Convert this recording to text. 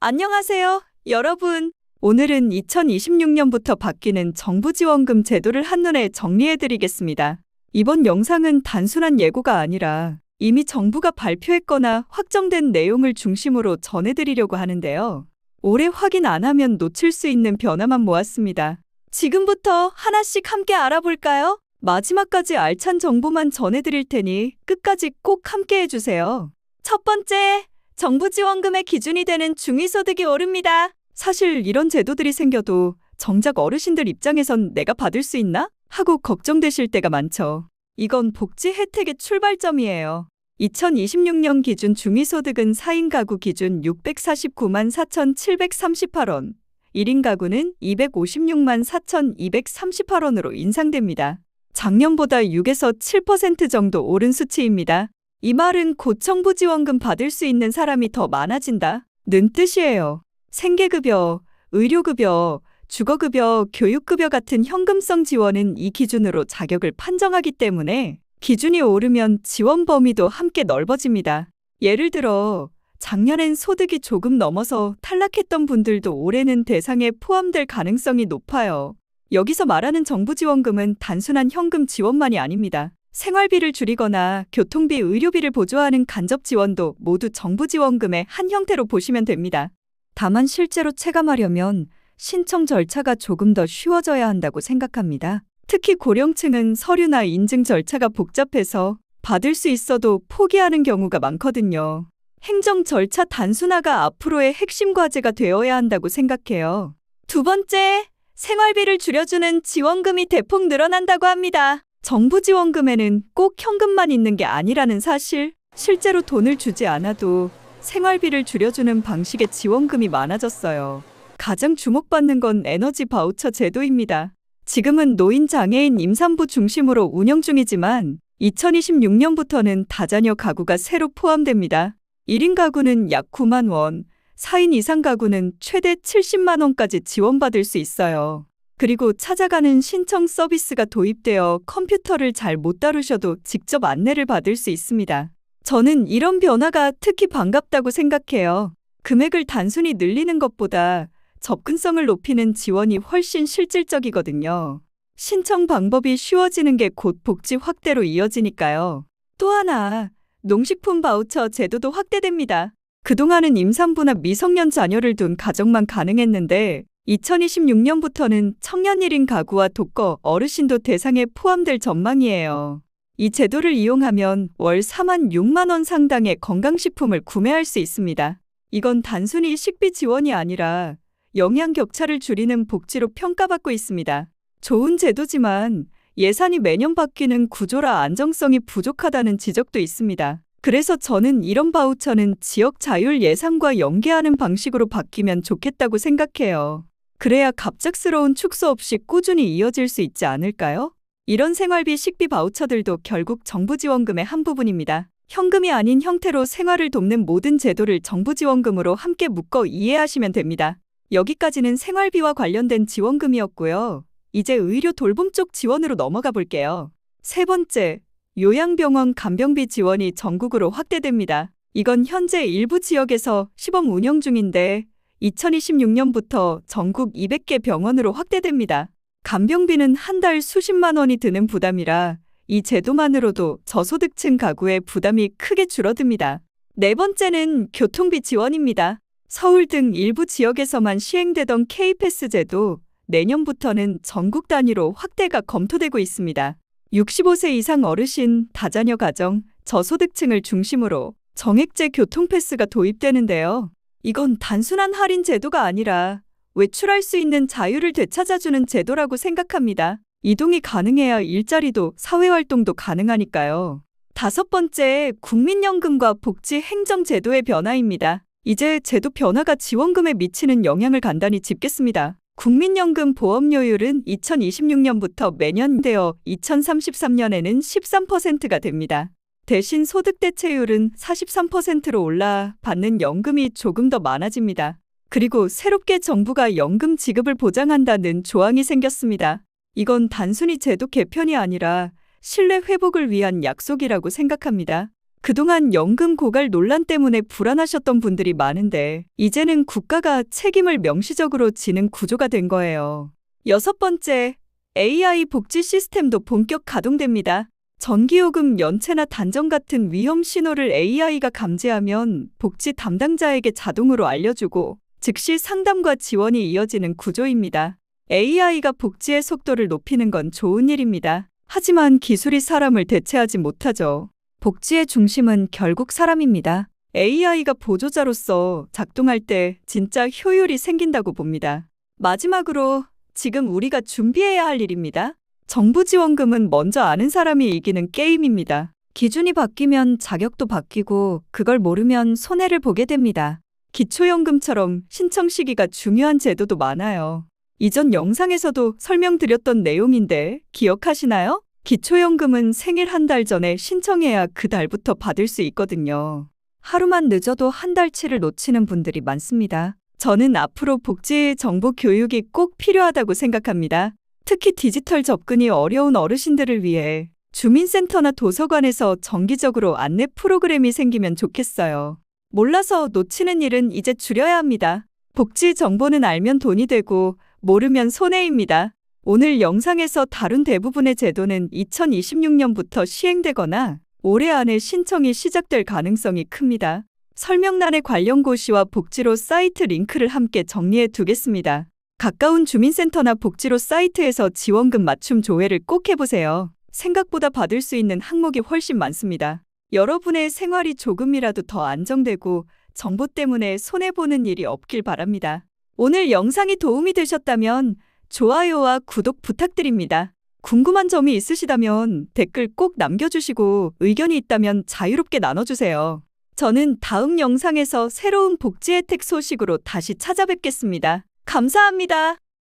안녕하세요, 여러분. 오늘은 2026년부터 바뀌는 정부 지원금 제도를 한눈에 정리해드리겠습니다. 이번 영상은 단순한 예고가 아니라 이미 정부가 발표했거나 확정된 내용을 중심으로 전해드리려고 하는데요. 올해 확인 안 하면 놓칠 수 있는 변화만 모았습니다. 지금부터 하나씩 함께 알아볼까요? 마지막까지 알찬 정보만 전해드릴 테니 끝까지 꼭 함께 해주세요. 첫 번째, 정부 지원금의 기준이 되는 중위소득이 오릅니다. 사실 이런 제도들이 생겨도 정작 어르신들 입장에선 내가 받을 수 있나? 하고 걱정되실 때가 많죠. 이건 복지 혜택의 출발점이에요. 2026년 기준 중위소득은 4인 가구 기준 649만 4,738원, 1인 가구는 256만 4,238원으로 인상됩니다. 작년보다 6에서 7% 정도 오른 수치입니다. 이 말은 곧 정부 지원금 받을 수 있는 사람이 더 많아진다는 뜻이에요. 생계급여, 의료급여, 주거급여, 교육급여 같은 현금성 지원은 이 기준으로 자격을 판정하기 때문에 기준이 오르면 지원 범위도 함께 넓어집니다. 예를 들어 작년엔 소득이 조금 넘어서 탈락했던 분들도 올해는 대상에 포함될 가능성이 높아요. 여기서 말하는 정부 지원금은 단순한 현금 지원만이 아닙니다. 생활비를 줄이거나 교통비, 의료비를 보조하는 간접 지원도 모두 정부 지원금의 한 형태로 보시면 됩니다. 다만 실제로 체감하려면 신청 절차가 조금 더 쉬워져야 한다고 생각합니다. 특히 고령층은 서류나 인증 절차가 복잡해서 받을 수 있어도 포기하는 경우가 많거든요. 행정 절차 단순화가 앞으로의 핵심 과제가 되어야 한다고 생각해요. 두 번째, 생활비를 줄여주는 지원금이 대폭 늘어난다고 합니다. 정부 지원금에는 꼭 현금만 있는 게 아니라는 사실, 실제로 돈을 주지 않아도 생활비를 줄여주는 방식의 지원금이 많아졌어요. 가장 주목받는 건 에너지 바우처 제도입니다. 지금은 노인, 장애인, 임산부 중심으로 운영 중이지만 2026년부터는 다자녀 가구가 새로 포함됩니다. 1인 가구는 약 9만 원, 4인 이상 가구는 최대 70만 원까지 지원받을 수 있어요. 그리고 찾아가는 신청 서비스가 도입되어 컴퓨터를 잘 못 다루셔도 직접 안내를 받을 수 있습니다. 저는 이런 변화가 특히 반갑다고 생각해요. 금액을 단순히 늘리는 것보다 접근성을 높이는 지원이 훨씬 실질적이거든요. 신청 방법이 쉬워지는 게 곧 복지 확대로 이어지니까요. 또 하나, 농식품 바우처 제도도 확대됩니다. 그동안은 임산부나 미성년 자녀를 둔 가정만 가능했는데 2026년부터는 청년 1인 가구와 독거, 어르신도 대상에 포함될 전망이에요. 이 제도를 이용하면 월 4만 6만 원 상당의 건강식품을 구매할 수 있습니다. 이건 단순히 식비 지원이 아니라 영양 격차를 줄이는 복지로 평가받고 있습니다. 좋은 제도지만 예산이 매년 바뀌는 구조라 안정성이 부족하다는 지적도 있습니다. 그래서 저는 이런 바우처는 지역 자율 예산과 연계하는 방식으로 바뀌면 좋겠다고 생각해요. 그래야 갑작스러운 축소 없이 꾸준히 이어질 수 있지 않을까요? 이런 생활비, 식비 바우처들도 결국 정부 지원금의 한 부분입니다. 현금이 아닌 형태로 생활을 돕는 모든 제도를 정부 지원금으로 함께 묶어 이해하시면 됩니다. 여기까지는 생활비와 관련된 지원금이었고요. 이제 의료 돌봄 쪽 지원으로 넘어가 볼게요. 세 번째, 요양병원 간병비 지원이 전국으로 확대됩니다. 이건 현재 일부 지역에서 시범 운영 중인데 2026년부터 전국 200개 병원으로 확대됩니다. 간병비는 한 달 수십만 원이 드는 부담이라 이 제도만으로도 저소득층 가구의 부담이 크게 줄어듭니다. 네 번째는 교통비 지원입니다. 서울 등 일부 지역에서만 시행되던 K패스 제도, 내년부터는 전국 단위로 확대가 검토되고 있습니다. 65세 이상 어르신, 다자녀 가정, 저소득층을 중심으로 정액제 교통패스가 도입되는데요. 이건 단순한 할인 제도가 아니라 외출할 수 있는 자유를 되찾아주는 제도라고 생각합니다. 이동이 가능해야 일자리도 사회활동도 가능하니까요. 다섯 번째, 국민연금과 복지 행정제도의 변화입니다. 이제 제도 변화가 지원금에 미치는 영향을 간단히 짚겠습니다. 국민연금 보험료율은 2026년부터 매년 되어 2033년에는 13%가 됩니다. 대신 소득대체율은 43%로 올라 받는 연금이 조금 더 많아집니다. 그리고 새롭게 정부가 연금 지급을 보장한다는 조항이 생겼습니다. 이건 단순히 제도 개편이 아니라 신뢰 회복을 위한 약속이라고 생각합니다. 그동안 연금 고갈 논란 때문에 불안하셨던 분들이 많은데 이제는 국가가 책임을 명시적으로 지는 구조가 된 거예요. 여섯 번째, AI 복지 시스템도 본격 가동됩니다. 전기요금 연체나 단정 같은 위험 신호를 AI가 감지하면 복지 담당자에게 자동으로 알려주고 즉시 상담과 지원이 이어지는 구조입니다. AI가 복지의 속도를 높이는 건 좋은 일입니다. 하지만 기술이 사람을 대체하지 못하죠. 복지의 중심은 결국 사람입니다. AI가 보조자로서 작동할 때 진짜 효율이 생긴다고 봅니다. 마지막으로 지금 우리가 준비해야 할 일입니다. 정부 지원금은 먼저 아는 사람이 이기는 게임입니다. 기준이 바뀌면 자격도 바뀌고 그걸 모르면 손해를 보게 됩니다. 기초연금처럼 신청 시기가 중요한 제도도 많아요. 이전 영상에서도 설명드렸던 내용인데 기억하시나요? 기초연금은 생일 한 달 전에 신청해야 그 달부터 받을 수 있거든요. 하루만 늦어도 한 달치를 놓치는 분들이 많습니다. 저는 앞으로 복지 정보 교육이 꼭 필요하다고 생각합니다. 특히 디지털 접근이 어려운 어르신들을 위해 주민센터나 도서관에서 정기적으로 안내 프로그램이 생기면 좋겠어요. 몰라서 놓치는 일은 이제 줄여야 합니다. 복지 정보는 알면 돈이 되고 모르면 손해입니다. 오늘 영상에서 다룬 대부분의 제도는 2026년부터 시행되거나 올해 안에 신청이 시작될 가능성이 큽니다. 설명란에 관련 고시와 복지로 사이트 링크를 함께 정리해 두겠습니다. 가까운 주민센터나 복지로 사이트에서 지원금 맞춤 조회를 꼭 해보세요. 생각보다 받을 수 있는 항목이 훨씬 많습니다. 여러분의 생활이 조금이라도 더 안정되고 정보 때문에 손해보는 일이 없길 바랍니다. 오늘 영상이 도움이 되셨다면 좋아요와 구독 부탁드립니다. 궁금한 점이 있으시다면 댓글 꼭 남겨주시고 의견이 있다면 자유롭게 나눠주세요. 저는 다음 영상에서 새로운 복지 혜택 소식으로 다시 찾아뵙겠습니다. 감사합니다.